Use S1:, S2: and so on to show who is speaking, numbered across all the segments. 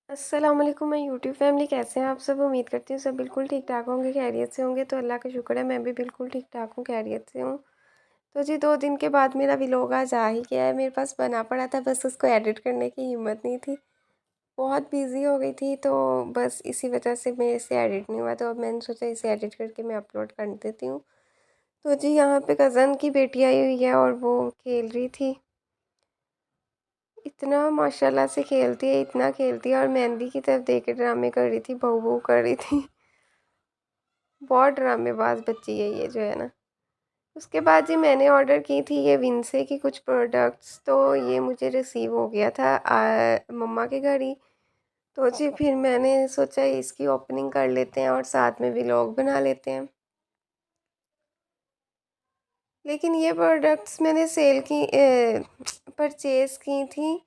S1: अस्सलाम वालेकुम मैं यूट्यूब फैमिली, कैसे हैं आप सब। उम्मीद करती हूँ सब बिल्कुल ठीक ठाक होंगे, खैरियत से होंगे। तो अल्लाह का शुक्र है, मैं भी बिल्कुल ठीक ठाक हूँ, खैरियत से हूँ। तो जी 2 दिन के बाद मेरा व्लॉग आज आ ही गया है। मेरे पास बना पड़ा था, बस उसको एडिट करने की हिम्मत नहीं थी। बहुत बिजी हो गई थी, तो बस इसी वजह से मेरे से एडिट नहीं हुआ। तो अब मैंने सोचा इसे एडिट करके मैं अपलोड कर देती हूँ। तो जी यहाँ पे कज़न की बेटी आई हुई है और वो खेल रही थी। इतना माशाल्लाह से खेलती है, इतना खेलती है। और मेहंदी की तरफ देख के ड्रामे कर रही थी, बहू बहू कर रही थी। बहुत ड्रामेबाज बच्ची है ये, जो है ना। उसके बाद जी मैंने ऑर्डर की थी ये विंसे की कुछ प्रोडक्ट्स, तो ये मुझे रिसीव हो गया था मम्मा के घर ही। तो जी फिर मैंने सोचा इसकी ओपनिंग कर लेते हैं और साथ में व्लॉग बना लेते हैं। लेकिन ये प्रोडक्ट्स मैंने सेल की परचेज़ की थी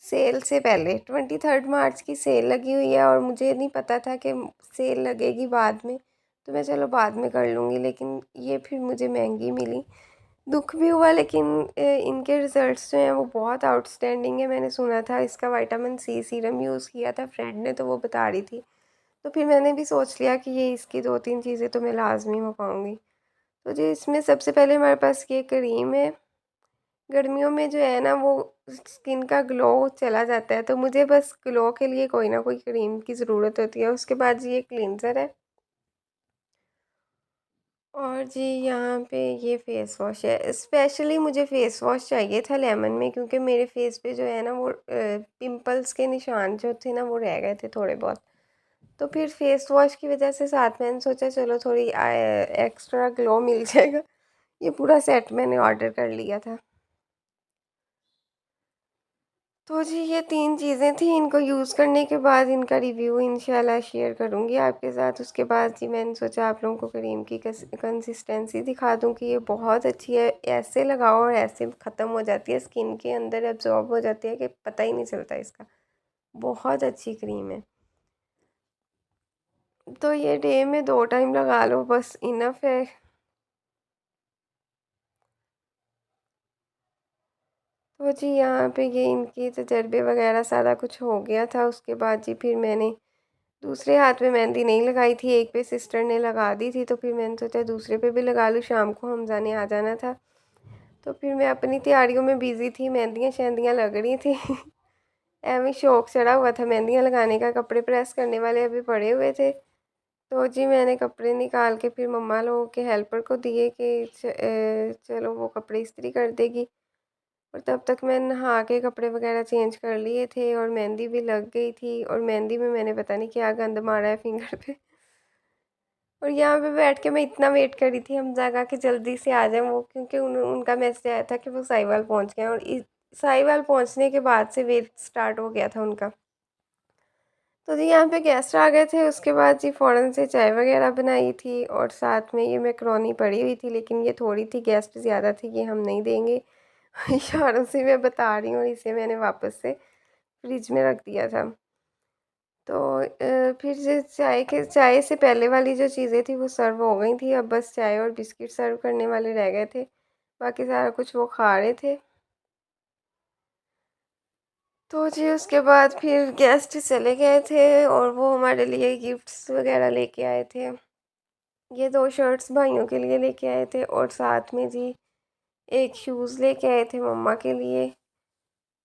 S1: सेल से पहले। 23 मार्च की सेल लगी हुई है और मुझे नहीं पता था कि सेल लगेगी बाद में। तो मैं चलो बाद में कर लूँगी, लेकिन ये फिर मुझे महंगी मिली। दुख भी हुआ, लेकिन इनके रिज़ल्ट्स जो हैं वो बहुत आउटस्टैंडिंग है। मैंने सुना था इसका विटामिन सी सीरम यूज़ किया था फ्रेंड ने, तो वो बता रही थी। तो फिर मैंने भी सोच लिया कि ये इसकी 2-3 चीज़ें तो मैं लाजमी हो पाऊँगी। तो जी इसमें सबसे पहले हमारे पास ये क्रीम है। गर्मियों में जो है ना वो स्किन का ग्लो चला जाता है, तो मुझे बस ग्लो के लिए कोई ना कोई क्रीम की ज़रूरत होती है। उसके बाद ये क्लींजर है। और जी यहाँ पे ये फेस वॉश है। स्पेशली मुझे फेस वॉश चाहिए था लेमन में, क्योंकि मेरे फेस पे जो है ना वो पिंपल्स के निशान जो थे ना वो रह गए थे थोड़े बहुत। तो फिर फेस वॉश की वजह से साथ मैंने सोचा चलो थोड़ी एक्स्ट्रा ग्लो मिल जाएगा। ये पूरा सेट मैंने ऑर्डर कर लिया था। तो जी ये 3 चीज़ें थी, इनको यूज़ करने के बाद इनका रिव्यू इंशाल्लाह शेयर करूँगी आपके साथ। उसके बाद जी मैंने सोचा आप लोगों को क्रीम की कंसिस्टेंसी दिखा दूँ कि ये बहुत अच्छी है। ऐसे लगाओ और ऐसे ख़त्म हो जाती है, स्किन के अंदर एब्जॉर्ब हो जाती है कि पता ही नहीं चलता इसका। बहुत अच्छी क्रीम है। तो ये डे में 2 टाइम लगा लो, बस इनफ है। तो जी यहाँ पे ये इनके तजर्बे वगैरह सारा कुछ हो गया था। उसके बाद जी फिर मैंने दूसरे हाथ में मेहंदी नहीं लगाई थी, एक पे सिस्टर ने लगा दी थी, तो फिर मैंने सोचा दूसरे पे भी लगा लूँ। शाम को हमज़ा ने आ जाना था, तो फिर मैं अपनी तैयारियों में बिज़ी थी, मेहंदियाँ शहंदियाँ लग रही थी। एवं शौक चढ़ा हुआ था मेहंदियाँ लगाने का। कपड़े प्रेस करने वाले अभी पड़े हुए थे, तो जी मैंने कपड़े निकाल के फिर मम्मा लोगों के हेल्पर को दिए कि चलो वो कपड़े इस्त्री कर देगी। और तब तक मैं नहा के कपड़े वगैरह चेंज कर लिए थे और मेहंदी भी लग गई थी। और मेहंदी में मैंने पता नहीं क्या गंद मारा है फिंगर पे। और यहाँ पे बैठ के मैं इतना वेट कर रही थी हमजा का कि जल्दी से आ जाए वो, क्योंकि उनका मैसेज आया था कि वो साहिवाल पहुँच गए हैं। और साहिवाल पहुँचने के बाद से वेट स्टार्ट हो गया था उनका। तो जी यहाँ पे गेस्ट आ गए थे। उसके बाद जी फ़ौरन से चाय वगैरह बनाई थी और साथ में ये मैकरोनी पड़ी हुई थी, लेकिन ये थोड़ी थी, गेस्ट ज़्यादा थी, ये हम नहीं देंगे। इशारों से मैं बता रही हूँ, इसे मैंने वापस से फ्रिज में रख दिया था। तो फिर जो चाय से पहले वाली जो चीज़ें थी वो सर्व हो गई थी। अब बस चाय और बिस्किट सर्व करने वाले रह गए थे, बाकी सारा कुछ वो खा रहे थे। तो जी उसके बाद फिर गेस्ट चले गए थे और वो हमारे लिए गिफ्ट्स वगैरह लेके आए थे। ये 2 शर्ट्स भाइयों के लिए लेके आए थे और साथ में जी एक शूज़ लेके आए थे मम्मा के लिए।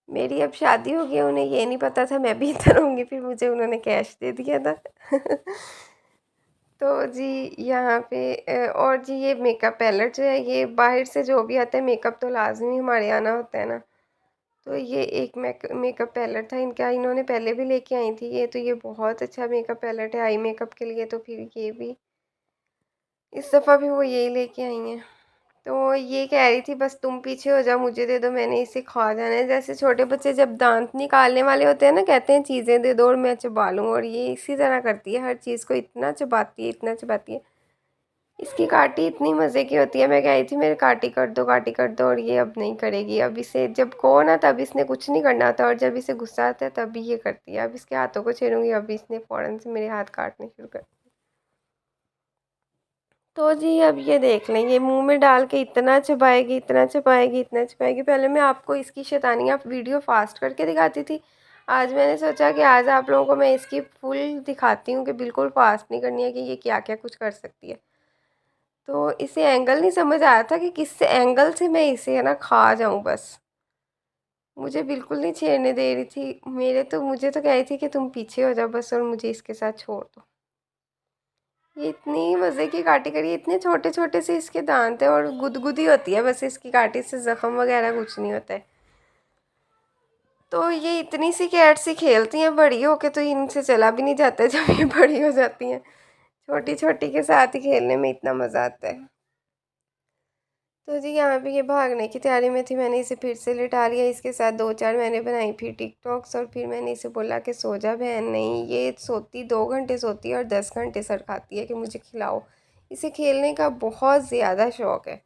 S1: मेरी अब शादी हो गई, उन्हें ये नहीं पता था मैं भी इधर होंगी, फिर मुझे उन्होंने कैश दे दिया था। तो जी यहाँ पे और जी ये मेकअप पैलेट जो है, ये बाहर से जो भी आता है मेकअप तो लाज़मी हमारे आना होता है ना। तो ये एक मेकअप पैलेट था इनका, इन्होंने पहले भी लेके आई थी ये। तो ये बहुत अच्छा मेकअप पैलेट है आई मेकअप के लिए। तो फिर ये भी इस दफ़ा भी वो यही लेके आई हैं। तो ये कह रही थी बस तुम पीछे हो जाओ, मुझे दे दो, मैंने इसे खा जाना है। जैसे छोटे बच्चे जब दांत निकालने वाले होते हैं ना, कहते हैं चीज़ें दे दो और मैं चबा लूँ, और ये इसी तरह करती है, हर चीज़ को इतना चबाती है, इतना चबाती है। इसकी काटी इतनी मज़े की होती है। मैं कह रही थी मेरे काटी कर दो, और ये अब नहीं करेगी। अब इसे जब कहो ना तब इसने कुछ नहीं करना होता, और जब इसे गुस्सा आता है तभी ये करती है। अब इसके हाथों को छेड़ूंगी, अब इसने फ़ौरन से मेरे हाथ काटने शुरू कर। तो जी अब ये देख लें, ये मुंह में डाल के इतना चबाएगी, इतना चबाएगी, इतना चबाएगी। पहले मैं आपको इसकी शैतानियाँ वीडियो फास्ट करके दिखाती थी, आज मैंने सोचा कि आज आप लोगों को मैं इसकी फुल दिखाती हूँ कि बिल्कुल फास्ट नहीं करनी है कि ये क्या क्या कुछ कर सकती है। तो इसे एंगल नहीं समझ आया था कि किस एंगल से मैं इसे है ना खा जाऊँ बस। मुझे बिल्कुल नहीं छेड़ने दे रही थी। मुझे तो कह रही थी कि तुम पीछे हो जाओ बस और मुझे इसके साथ छोड़ दो। ये इतनी मज़े की काटी करी, इतने छोटे छोटे से इसके दांत है और गुदगुदी होती है बस इसकी काटी से, ज़ख़म वगैरह कुछ नहीं होता है। तो ये इतनी सी कैट सी खेलती हैं, बड़ी होके तो इनसे चला भी नहीं जाता जब ये बड़ी हो जाती हैं। छोटी छोटी के साथ ही खेलने में इतना मज़ा आता है। तो जी यहाँ पे ये भागने की तैयारी में थी, मैंने इसे फिर से लिटा लिया। इसके साथ 2-4 मैंने बनाई फिर टिकटॉक्स और फिर मैंने इसे बोला कि सो जा बहन। नहीं, ये सोती 2 घंटे सोती है और 10 घंटे सर खाती है कि मुझे खिलाओ। इसे खेलने का बहुत ज़्यादा शौक़ है।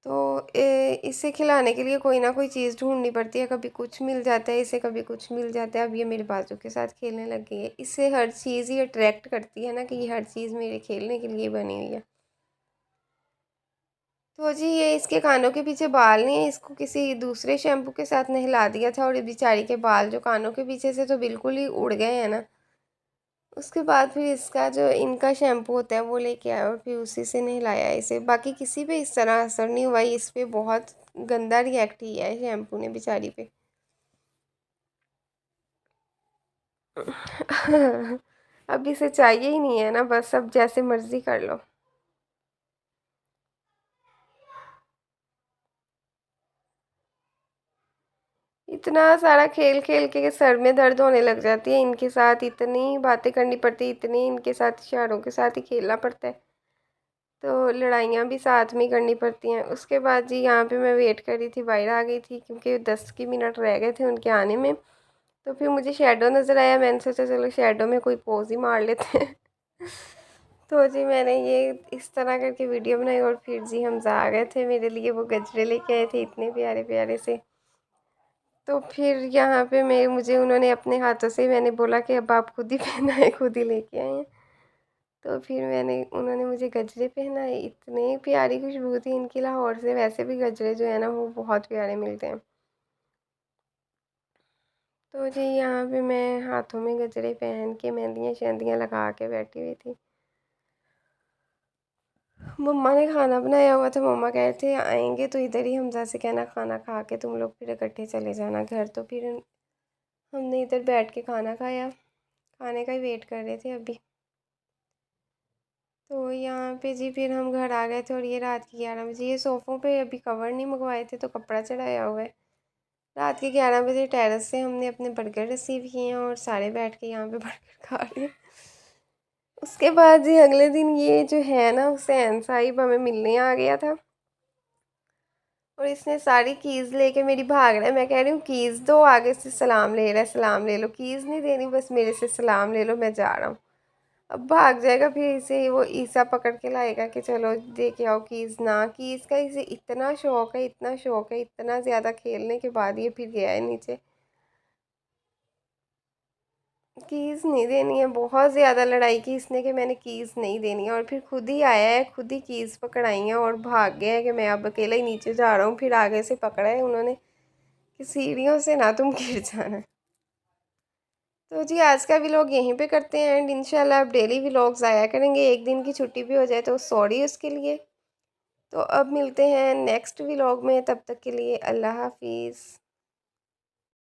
S1: तो इसे खिलाने के लिए कोई ना कोई चीज़ ढूंढनी पड़ती है, कभी कुछ मिल जाता है इसे, कभी कुछ मिल जाता है। अब ये मेरे बाजू के साथ खेलने लग गई है। इससे हर चीज़ ही अट्रैक्ट करती है ना कि ये हर चीज़ मेरे खेलने के लिए बनी हुई है। तो जी ये इसके कानों के पीछे बाल नहीं है, इसको किसी दूसरे शैम्पू के साथ नहला दिया था और ये बेचारी के बाल जो कानों के पीछे से तो बिल्कुल ही उड़ गए हैं ना। उसके बाद फिर इसका जो इनका शैम्पू होता है वो लेके आया और फिर उसी से नहलाया इसे। बाकी किसी पे इस तरह असर नहीं हुआ, इस पे बहुत गंदा रिएक्ट किया है शैम्पू ने बेचारी पे। अब इसे चाहिए ही नहीं है ना, बस अब जैसे मर्जी कर लो। इतना सारा खेल खेल के सर में दर्द होने लग जाती है इनके साथ, इतनी बातें करनी पड़ती है, इतनी इनके साथ इशारों के साथ ही खेलना पड़ता है। तो लड़ाइयाँ भी साथ में ही करनी पड़ती हैं। उसके बाद जी यहाँ पे मैं वेट कर रही थी, बाहर आ गई थी क्योंकि 10 की मिनट रह गए थे उनके आने में। तो फिर मुझे शैडो नज़र आया, मैंने सोचा चलो शैडो में कोई पोज ही मार लेते हैं। तो जी मैंने ये इस तरह करके वीडियो बनाई और फिर जी हम आ गए थे। मेरे लिए वो गजरे लेके आए थे इतने प्यारे प्यारे से। तो फिर यहाँ पे मैं मुझे उन्होंने अपने हाथों से, मैंने बोला कि अब आप खुद ही पहनाएं, खुद ही लेके आए हैं। तो फिर उन्होंने मुझे गजरे पहनाए, इतनी प्यारी खुशबू थी इनकी। लाहौर से वैसे भी गजरे जो है ना वो बहुत प्यारे मिलते हैं। तो जी यहाँ पे मैं हाथों में गजरे पहन के मेहंदियाँ शहंदियाँ लगा के बैठी हुई थी। मम्मा ने खाना बनाया हुआ था, मम्मा कह रहे थे आएंगे तो इधर ही हमजा से कहना खाना खा के तुम लोग फिर इकट्ठे चले जाना घर। तो फिर हमने इधर बैठ के खाना खाया, खाने का ही वेट कर रहे थे अभी। तो यहाँ पे जी फिर हम घर आ गए थे और ये रात के 11 बजे। ये सोफ़ों पे अभी कवर नहीं मंगवाए थे तो कपड़ा चढ़ाया हुआ है। रात के 11 बजे टेरेस से हमने अपने बर्गर रिसीव किए हैं और सारे बैठ के यहाँ पे बर्गर खा रहे हैं। उसके बाद जी अगले दिन ये जो है ना हुसैन साहिब हमें मिलने आ गया था और इसने सारी कीज़ लेके मेरी भाग रहा है। मैं कह रही हूँ कीज़ दो, आगे से सलाम ले रहा है, सलाम ले लो। कीज़ नहीं देनी, बस मेरे से सलाम ले लो, मैं जा रहा हूँ। अब भाग जाएगा, फिर इसे वो ईसा पकड़ के लाएगा कि चलो दे के आओ कीज़। ना, कीज़ का इसे इतना शौक़ है, इतना शौक़ है, इतना ज़्यादा खेलने के बाद ये फिर गया है नीचे। कीज़ नहीं देनी है, बहुत ज़्यादा लड़ाई की इसने कि मैंने कीज़ नहीं देनी है और फिर खुद ही आया है, खुद ही कीज़ पकड़ाई हैं और भाग गया है कि मैं अब अकेला ही नीचे जा रहा हूँ। फिर आगे से पकड़ा है उन्होंने कि सीढ़ियों से ना तुम गिर जाना। तो जी आज का व्लॉग यहीं पे करते हैं एंड इंशाल्लाह अब डेली व्लॉग्स आया करेंगे। एक दिन की छुट्टी भी हो जाए तो सॉरी उसके लिए। तो अब मिलते हैं नेक्स्ट व्लॉग में, तब तक के लिए अल्लाह हाफिज़।